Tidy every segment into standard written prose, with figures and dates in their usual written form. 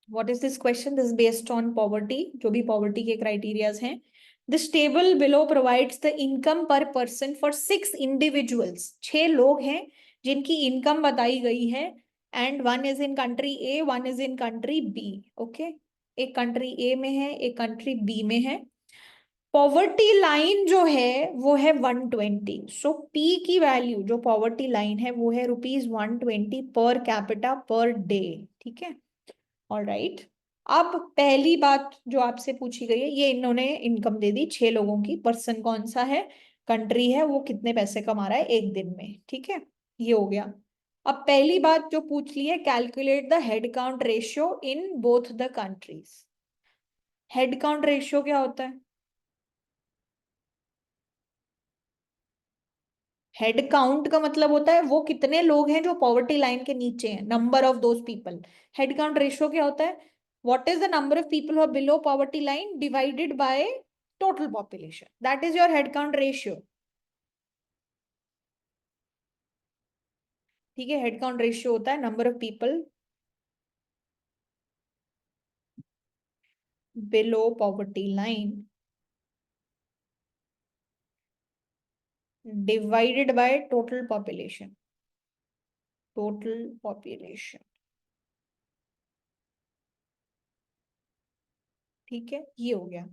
What is this question? This based on poverty, जो भी poverty के क्राइटेरियाज हैं। This table below provides the income per person for 6 individuals. 6 लोग हैं जिनकी इनकम बताई गई है, and one is in country A, one is in country B. Okay, एक कंट्री ए में है, एक कंट्री बी में है। पॉवर्टी लाइन जो है वो है 120। सो पी की वैल्यू जो पॉवर्टी लाइन है वो है ₹120 पर कैपिटा पर डे। ठीक है, ऑलराइट। अब पहली बात जो आपसे पूछी गई है, ये इन्होंने इनकम दे दी 6 लोगों की। पर्सन कौन सा है, कंट्री है, वो कितने पैसे कमा रहा है एक दिन में। ठीक है, ये हो गया। अब पहली बात जो पूछ ली है, calculate the head count ratio in both the countries. Head count ratio क्या होता है? हेड काउंट का मतलब होता है वो कितने लोग हैं जो पॉवर्टी लाइन के नीचे हैं, number of those people. Head count ratio क्या होता है? What is the number of people who are below poverty line divided by total population, that is your head count ratio. ठीक है, हेड काउंट रेशियो होता है number of people below poverty line divided by total population. Total population, ठीक है, ये हो गया।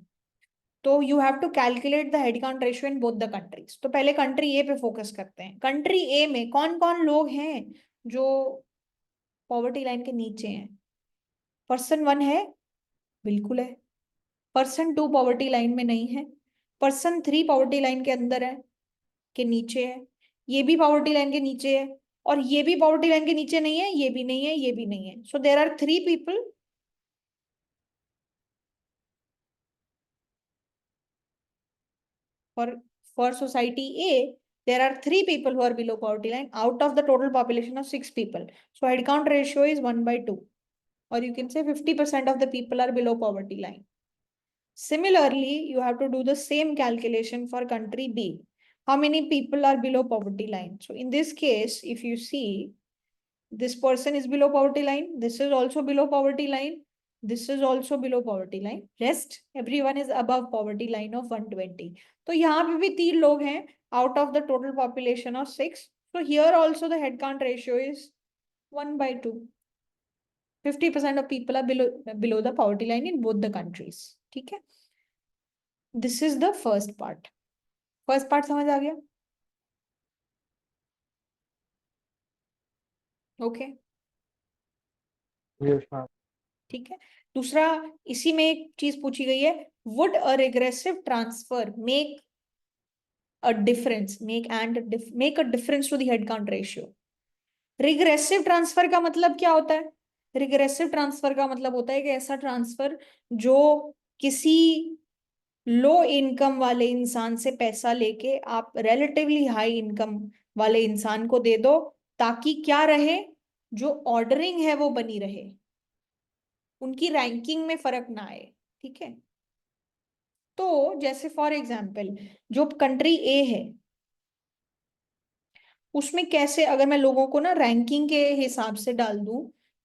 तो you have to calculate the head count ratio in both the countries. तो पहले कंट्री ए पे फोकस करते हैं। कंट्री ए में कौन कौन लोग हैं जो पॉवर्टी लाइन के नीचे हैं? पर्सन 1 है, बिल्कुल है। पर्सन 2 पॉवर्टी लाइन में नहीं है। पर्सन 3 पॉवर्टी लाइन के अंदर है, के नीचे है। ये भी पॉवर्टी लाइन के नीचे है, और ये भी पॉवर्टी लाइन के नीचे नहीं है, ये भी नहीं है, ये भी नहीं है। So there are 3 people for for society A, there are 3 people who are below poverty line out of the total population of 6 people. So head count ratio is 1/2, or you can say 50% of the people are below poverty line. Similarly, you have to do the same calculation for country B. How many people are below poverty line? So in this case, if you see, this person is below poverty line, this is also below poverty line, this is also below poverty line, rest everyone is above poverty line of 120. तो यहाँ पे भी 3 लोग हैं out of the total population of 6. So here also the head count ratio is 1/2. 50% of people are below the poverty line in both the countries. ठीक है, this is the first part. First part समझ आ गया? Okay, yes ma'am. ठीक है। दूसरा, इसी में एक चीज पूछी गई है, would a regressive transfer make a difference, make a difference to the head count ratio. Regressive transfer का मतलब क्या होता है? रिग्रेसिव ट्रांसफर का मतलब होता है कि ऐसा ट्रांसफर जो किसी लो इनकम वाले इंसान से पैसा लेके आप रिलेटिवली हाई इनकम वाले इंसान को दे दो, ताकि क्या रहे, जो ऑर्डरिंग है वो बनी रहे, उनकी रैंकिंग में फर्क ना आए। ठीक है, तो जैसे फॉर एग्जाम्पल जो कंट्री ए है, उसमें कैसे अगर मैं लोगों को ना रैंकिंग के हिसाब से डाल दूं,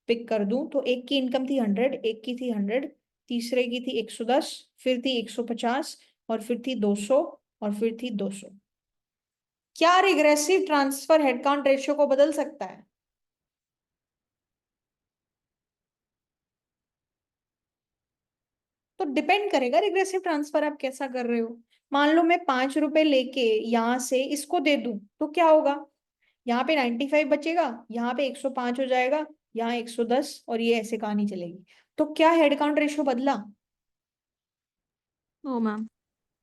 पिक कर दूं, तो एक की इनकम थी 100, एक की थी 100, तीसरे की थी 110, फिर थी 150, और फिर थी 200, और फिर थी 200। क्या रिग्रेसिव ट्रांसफर हेडकाउंट रेशियो को बदल सकता है? तो डिपेंड करेगा रिग्रेसिव ट्रांसफर आप कैसा कर रहे हो। मान लो मैं 5 रुपए लेके यहां से इसको दे दूं, तो क्या होगा? यहाँ पे 95 बचेगा, यहाँ पे 105 हो जाएगा, यहाँ 110, और ये ऐसे कहानी चलेगी। तो क्या हेड काउंट रेशियो बदला? ओ मैम।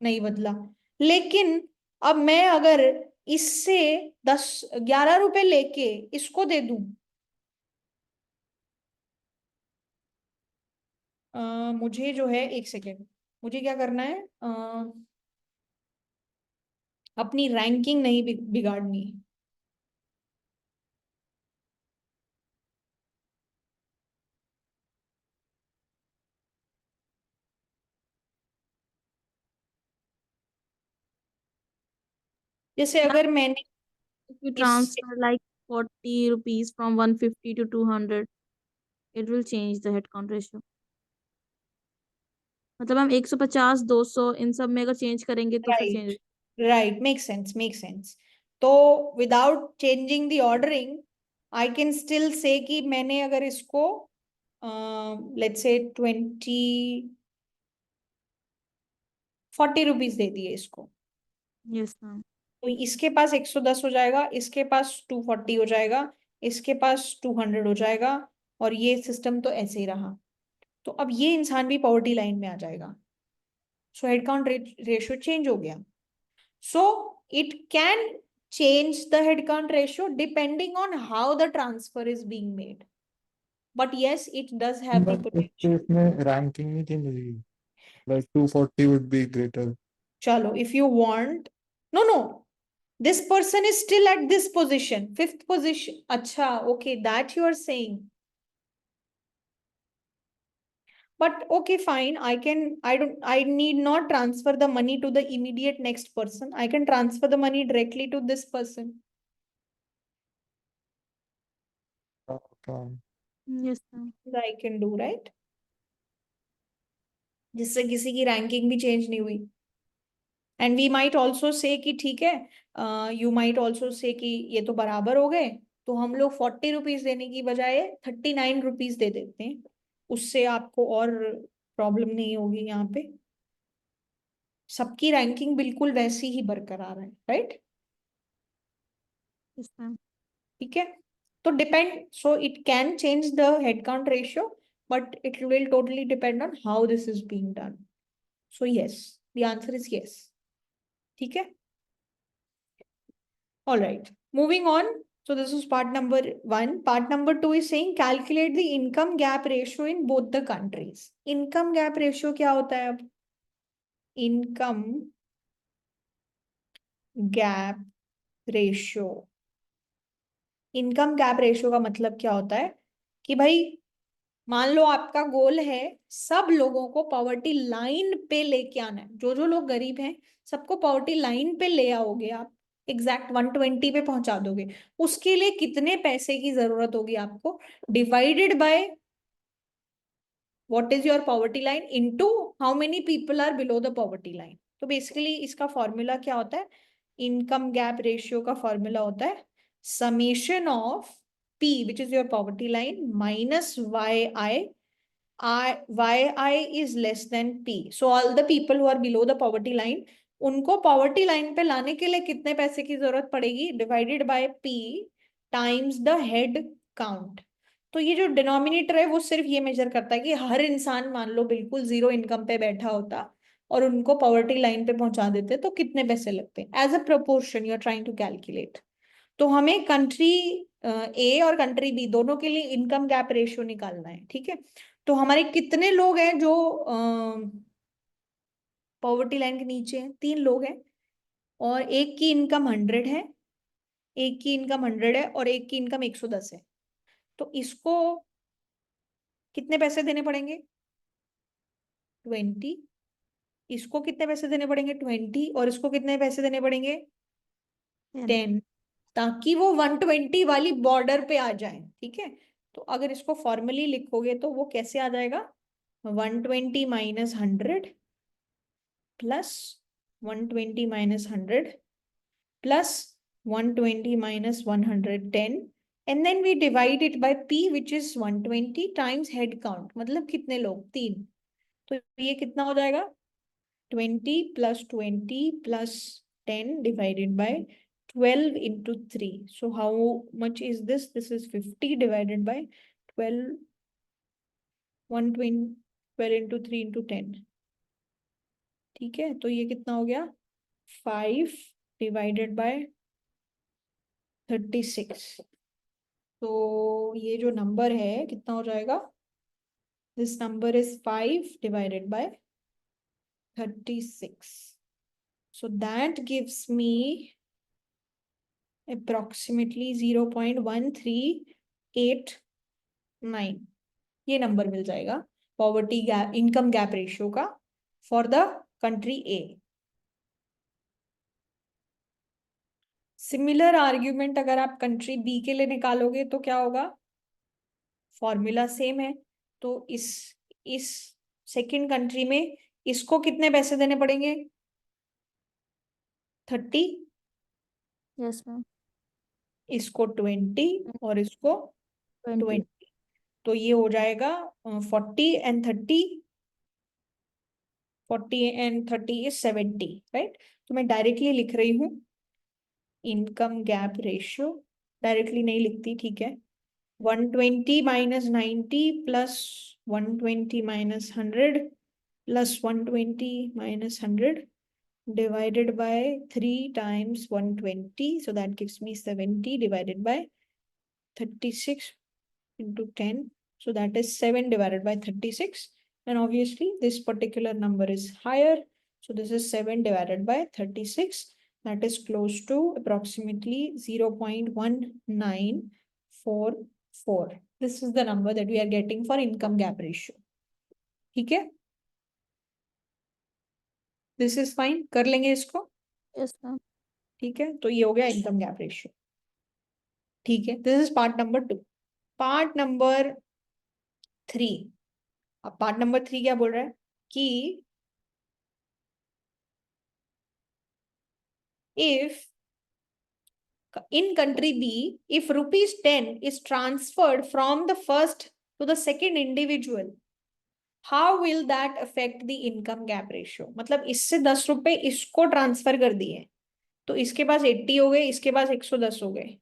नहीं बदला। लेकिन अब मैं अगर इससे 11 रुपए लेके इसको दे दूं, मुझे जो है, एक सेकेंड, मुझे क्या करना है, अपनी रैंकिंग नहीं बिगाड़नी। जैसे अगर मैंने You इस transfer like 40 rupees from 150 to 200. It will change the head count ratio. मतलब हम 150 200 इन सब में अगर चेंज करेंगे तो फिर right change. Right, make sense make sense. तो without changing the ordering I can still say कि मैंने अगर इसको लेट्स से 40 रुपीज दे दिए इसको, यस मैम। तो इसके पास 110 हो जाएगा, इसके पास 240 हो जाएगा, इसके पास 200 हो जाएगा, और ये सिस्टम तो ऐसे ही रहा। तो अब ये इंसान भी पॉवर्टी लाइन में आ जाएगा। So head count ratio change हो गया। So it can change the head count ratio depending on how the transfer is being made, but yes, it does have the but इस potential. केस में ranking नहीं change होगी, like 240 would be greater. Chalo, if you want, no, no, this person is still at this position, fifth position. Acha, okay, that you are saying. But okay, fine, I need not transfer the money to the immediate next person. I can transfer the money directly to this person. Yes ma'am. I can do, right? जिससे किसी की ranking भी change नहीं हुई। And we might also say कि ठीक है, you might also say कि ये तो बराबर हो गए, तो हम लोग 40 रुपीज देने की बजाय 39 रुपीज दे देते हैं, उससे आपको और प्रॉब्लम नहीं होगी यहाँ पे। सबकी रैंकिंग बिल्कुल वैसी ही बरकरार है, राइट? Yes ma'am. ठीक है, तो depend, so it can change the head count ratio, but it will totally depend on how this is being done. So yes, the answer is yes. ठीक है, all right, moving on. So this is part number 1. Part number 2 is saying calculate the income gap ratio in both the countries. Income gap ratio क्या होता है अब? Income gap ratio. Income gap ratio का मतलब क्या होता है कि भाई मान लो आपका गोल है सब लोगों को पॉवर्टी लाइन पे लेके आना है, जो जो लोग गरीब हैं सबको पॉवर्टी लाइन पे ले आओगे आप, एग्जैक्ट 120 पे पहुंचा दोगे। उसके लिए कितने पैसे की जरूरत होगी आपको, divided by what is your poverty line into how many people are below the poverty line. तो बेसिकली इसका फॉर्मूला क्या होता है, इनकम गैप रेशियो का फॉर्मूला होता है summation of P which is your poverty line minus yi is less than P. So all the people who are below the poverty line, उनको poverty line पे लाने के लिए कितने पैसे की जरूरत पड़ेगी, divided by P times the head count। तो ये जो डिनोमिनेटर है वो सिर्फ ये मेजर करता है कि हर इंसान मान लो बिल्कुल जीरो इनकम पे बैठा होता और उनको पॉवर्टी लाइन पे पहुंचा देते तो कितने पैसे लगते हैं, as a proportion you are trying to calculate. तो हमें कंट्री ए और कंट्री बी दोनों के लिए इनकम गैप रेशियो निकालना है। ठीक है, तो हमारे कितने लोग हैं जो पॉवर्टी लाइन के नीचे हैं? 3 लोग हैं, और एक की इनकम 100 है, एक की इनकम 100 है और एक की इनकम 110 है। तो इसको कितने पैसे देने पड़ेंगे, 20। इसको कितने पैसे देने पड़ेंगे, 20, और इसको कितने पैसे देने पड़ेंगे, 10, ताकि वो 120 वाली बॉर्डर पे आ जाए। ठीक है, तो अगर इसको फॉर्मली लिखोगे तो वो कैसे आ जाएगा, 120 minus 100 plus 120 minus 100 plus 120 minus 110, and then we divide it by P which is 120 times head count, मतलब कितने लोग, 3। तो ये कितना हो जाएगा, 20 plus 20 plus 10 divided by 12 into 3। So how much is this? This is 50 divided by 12, 120, 12 into 3 into 10। ठीक है, तो ये कितना हो गया, 5 divided by 36। तो ये जो नंबर है कितना हो जाएगा, this number is 5 divided by 36। So that gives me approximately 0.1389। ये नंबर मिल जाएगा poverty gap, income gap ratio का for the country A. Similar argument अगर आप कंट्री बी के लिए निकालोगे तो क्या होगा, फॉर्मूला सेम है, तो इस सेकंड कंट्री में इसको कितने पैसे देने पड़ेंगे? 30, यस मैम। इसको 20 और इसको 20। 20। तो ये हो जाएगा 40 एंड 30, 40 एंड 30 इज 70, राइट? तो मैं डायरेक्टली लिख रही हूँ इनकम गैप रेशियो, डायरेक्टली नहीं लिखती, ठीक है। 120 minus 90 plus 120 minus 100 plus 120 minus 100 divided by 3 times 120, so that gives me 70 divided by 36 into 10, so that is 7 divided by 36, and obviously this particular number is higher, so this is 7 divided by 36, that is close to approximately 0.1944. This is the number that we are getting for income gap ratio. ठीक है, this is fine, कर लेंगे इसको। Yes ma'am. ठीक है, तो ये हो गया इनकम गैप रेशियो। ठीक है, this is part number 2। Part number 3, अब पार्ट नंबर 3 क्या बोल रहा है कि if in country B, if rupees 10 is transferred from the first to the second individual, how will that affect the income gap ratio? मतलब इससे 10 रुपए इसको ट्रांसफर कर दिए, तो इसके पास 80 हो गए, इसके पास 110 हो गए,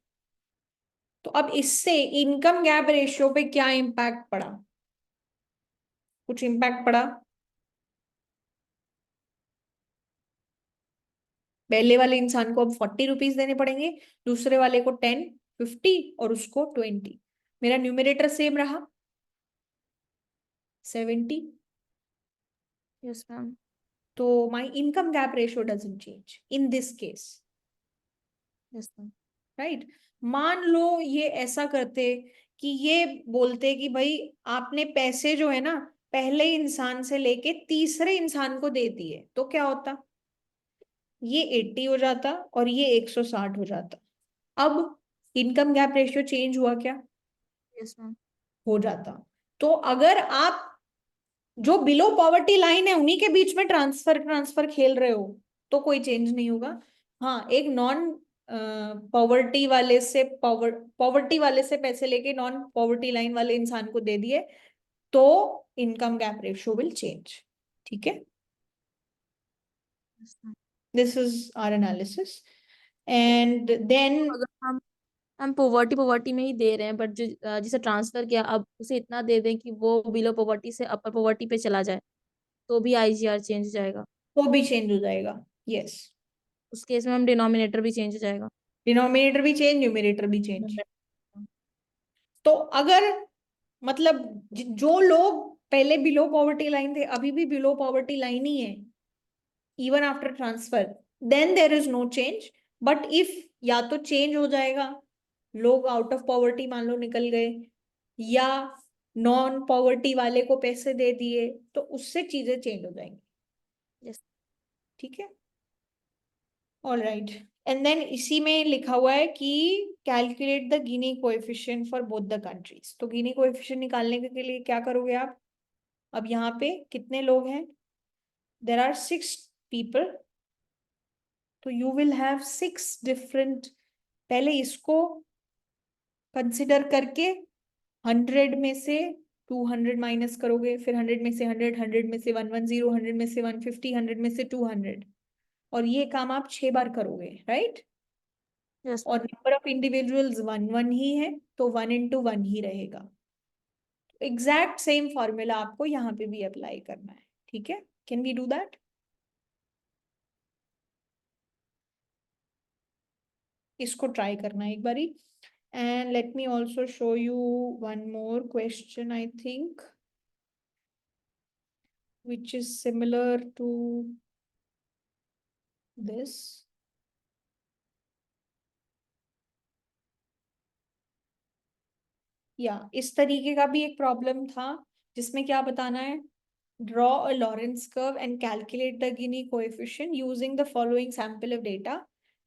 तो अब इससे इनकम गैप रेशियो पे क्या इम्पैक्ट पड़ा? कुछ इम्पैक्ट पड़ा? पहले वाले इंसान को अब 40 रुपीज देने पड़ेंगे, दूसरे वाले को 10, 50 और उसको 20। मेरा न्यूमरेटर सेम रहा 70, यस मैम। तो my income gap ratio doesn't change in this case, yes ma'am. Right? मान लो ये ऐसा करते कि ये बोलते कि भाई आपने पैसे जो है ना पहले इंसान से लेके तीसरे इंसान को दे दिए, तो क्या होता? ये 80 हो जाता और ये 160 हो जाता। अब इनकम गैप रेशियो चेंज हुआ क्या? Yes ma'am. हो जाता। तो अगर आप जो बिलो पॉवर्टी लाइन है उन्हीं के बीच में ट्रांसफर ट्रांसफर खेल रहे हो तो कोई चेंज नहीं होगा। हाँ, एक नॉन पॉवर्टी वाले से पॉवर्टी वाले से पैसे लेके नॉन पॉवर्टी लाइन वाले इंसान को दे दिए तो income gap ratio will change. ठीक है, yes ma'am. This is our analysis and then अगर हम पॉवर्टी में ही दे रहे हैं, बट जो जिसे ट्रांसफर किया अब उसे इतना दे दें कि वो बिलो पॉवर्टी से अपर पॉवर्टी पे चला जाए, तो भी आईजीआर चेंज हो जाएगा। वो भी चेंज हो जाएगा। यस, उस केस में हम डिनोमिनेटर भी चेंज हो जाएगा। डिनोमिनेटर भी चेंज, न्यूमरेटर भी चेंज। तो अगर मतलब जो लोग पहले बिलो पॉवर्टी लाइन थे अभी भी बिलो पॉवर्टी लाइन ही है even after transfer, then there is no change. But if या तो चेंज हो जाएगा, लोग आउट ऑफ पॉवर्टी मान लो निकल गए या नॉन पॉवर्टी वाले को पैसे दे दिए, तो उससे चीजें चेंज हो जाएंगी। यस। ठीक है, ऑल राइट। एंड देन इसी में लिखा हुआ है कि calculate the Guinea coefficient for both the countries. तो गिनी कोएफिशिएंट निकालने के लिए क्या करोगे आप? अब यहाँ पे कितने लोग हैं? देर आर 6 people, तो यू विल हैव 6 डिफरेंट। पहले इसको कंसिडर करके 100 में से 200 माइनस करोगे, फिर 100 में से 100, 100 में से 110, 100 में से 150, 100 में से 200, और ये काम आप 6 बार करोगे, राइट? यस और मैम। नंबर ऑफ इंडिविजुअल्स 1 1 ही है, तो 1 into 1 ही रहेगा। एग्जैक्ट सेम फॉर्मूला आपको यहाँ पे भी अप्लाई करना है। ठीक है, कैन वी डू दैट? इसको ट्राई करना एक बारी। And let me also show you one more question, I think, which is similar to this. या इस तरीके का भी एक प्रॉब्लम था जिसमें क्या बताना है? Draw a Lawrence curve and calculate the Guinea coefficient using the following sample of data.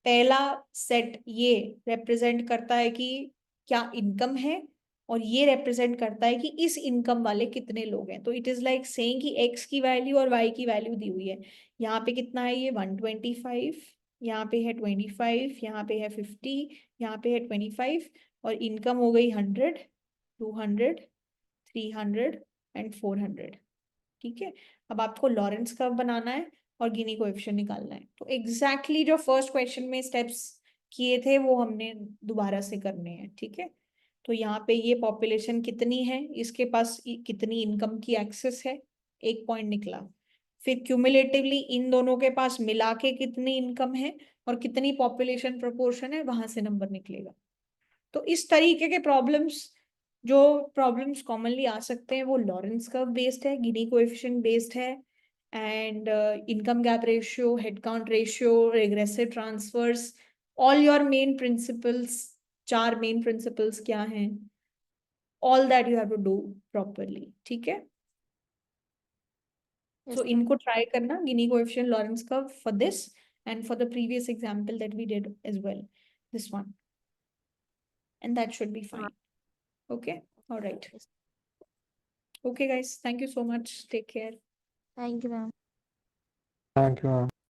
पहला सेट ये रिप्रेजेंट करता है कि क्या इनकम है, और ये रिप्रेजेंट करता है कि इस इनकम वाले कितने लोग हैं। तो इट इज लाइक सेइंग कि एक्स की वैल्यू और वाई की वैल्यू दी हुई है। यहाँ पे कितना है, ये 125, यहाँ पे है 25, यहाँ पे है 50, यहाँ पे है 25, और इनकम हो गई 100, 200, 300 एंड 400। ठीक है, अब आपको लॉरेंस कर्व बनाना है और गिनी कोएफिशिएंट निकालना है। तो एग्जैक्टली जो फर्स्ट क्वेश्चन में स्टेप्स किए थे वो हमने दोबारा से करने हैं। ठीक है, तो यहाँ पे ये पॉपुलेशन कितनी है, इसके पास कितनी इनकम की एक्सेस है, एक पॉइंट निकला। फिर क्यूमुलेटिवली इन दोनों के पास मिला के कितनी इनकम है और कितनी पॉपुलेशन प्रोपोर्शन है, वहां से नंबर निकलेगा। तो इस तरीके के प्रॉब्लम्स कॉमनली आ सकते हैं वो लॉरेंस कर्व बेस्ड है, गिनी कोएफिशिएंट बेस्ड है, and income gap ratio, head count ratio, regressive transfers, all your main principles. 4 main principles क्या हैं, all that you have to do properly. ठीक है, Yes, so ma'am. इनको try करना, Gini coefficient, Lorenz curve for this and for the previous example that we did as well, this one, and that should be fine. Okay, all right. Yes. Okay guys, thank you so much, take care. Thank you, ma'am. Thank you, ma'am.